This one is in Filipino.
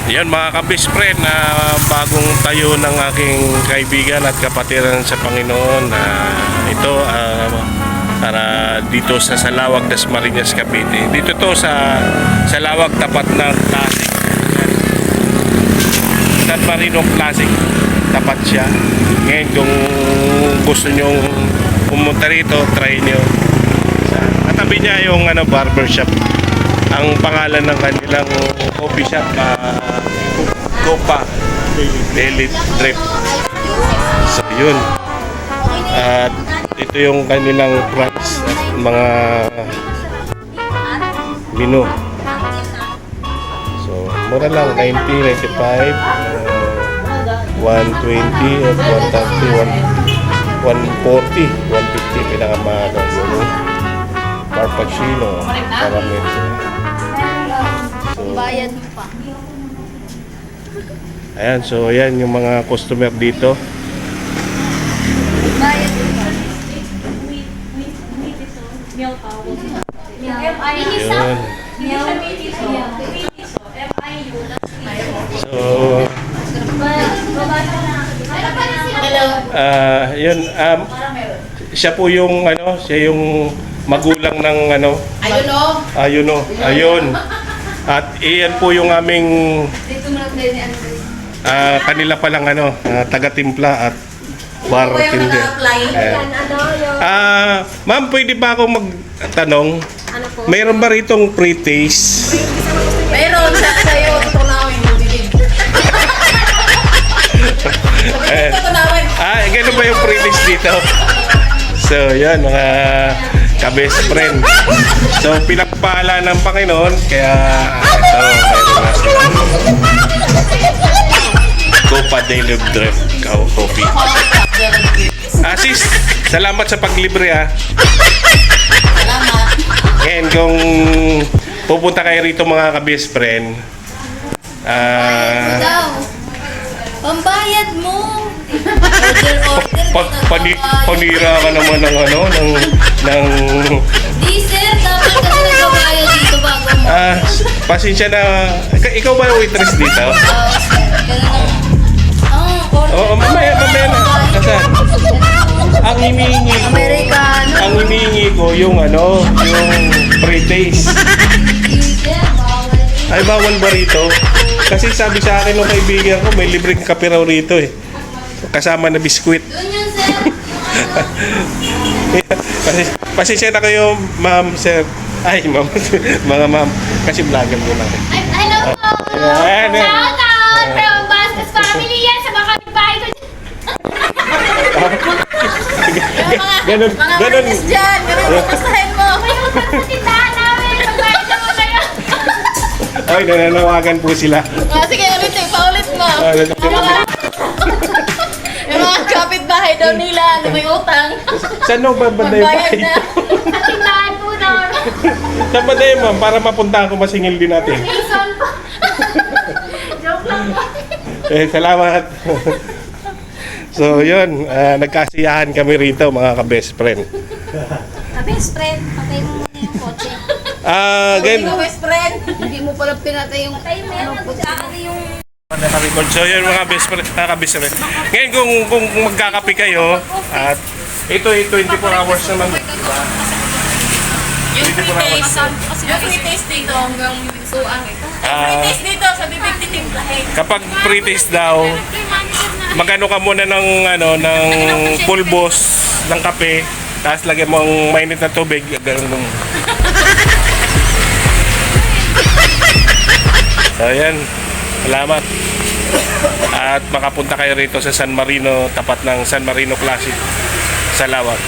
Yan mga ka-best friend, na bagong tayo ng aking kaibigan at kapatiran sa Panginoon. Ito para dito sa Salawag, Dasmariñas, Cavite. Dito to sa Salawag, tapat ng Classic. San Marino Classic, tapat siya. Ngayon kung gusto nyong pumunta rito, try nyo. Katabi niya yung barbershop. Ang pangalan ng kanilang coffee shop, Copa Daily Trip. So yun. At ito yung kanilang price at mga menu. So mura lang, 90, 95, 120 at 130, 140, 150 pinakamahal. Carpaccio, caramel. Bayad mo pa. Ayan, so ayan yung mga customer dito. Bayad mo pa. Yun. So, yun, siya po yung siya yung magulang ng ayun. At iyan po yung aming kanila palang taga-timpla at bartender. Ma'am, pwede ba akong magtanong? Ano po? Mayroon ba ritong pre-taste? Mayroon sa sa'yo. Ito namin magbibig. Gano'n ba yung pre-taste dito? So, yan mga ka-best friend. So, pinagpala ng Panginoon, kaya ito, mayroon na sila. Copa Daily Trip Coffee. Sis, salamat sa paglibre Salamat. Ngayon, kung pupunta kayo rito mga ka-best friend, Pambayad mo. Panira ka naman ng Di sir, dapat kasi nagbabayad dito bago mo. pasensya na. Ikaw ba yung waitress dito? Oo, mamaya na. Kasi ang hinihingi ko yung pre-taste. Ay, bawal ba rito? Kasi sabi sa akin ng kaibigan ko, may libreng kape raw rito kasama na biskwit. Doon yun sir. Pasensya na kayo, ma'am, sir. Ay, ma'am. Mga ma'am. Kasi vlogger mo lang. Hello po! Ayan, Shout out from Bastos Family yan sa mga kapitbahay ko. Ganun. Marites dyan. Ganun yung pasahin mo. May utang sa tindahan namin. Magbayad na mo kayo. Ay, nananawagan po sila. Sige, ulit paulit mo. Yung mga kapitbahay daw nila, may utang. Saan nung banda yung Magbayad bahay? na. Sa tindahan po na. Saan banda yung ma'am? Para mapunta ako, masingil din natin. Mason po. Joke lang po. Salamat. So, yun. Nagkasiyahan kami rito, mga ka-best friend. Best friend, patay mo muna yung kotse. Again. Hindi mo best friend. Hindi mo pala pinatay yung Patay mo yan. Yung Naka-record. So, yun mga best friend. Ngayon, kung magkakape kayo, at ito ay 24 hours naman. Diba? Yung 24 hours. Yung free taste dito hanggang suang ito. Yung free taste dito sa bibig titimplahin. Kapag pre-taste daw, magano ka muna ng pulbos ng kape, tapos lagyan mo ang mainit na tubig, ganun. So yan, salamat. At makapunta kayo rito sa San Marino, tapat ng San Marino Classic, Salawag.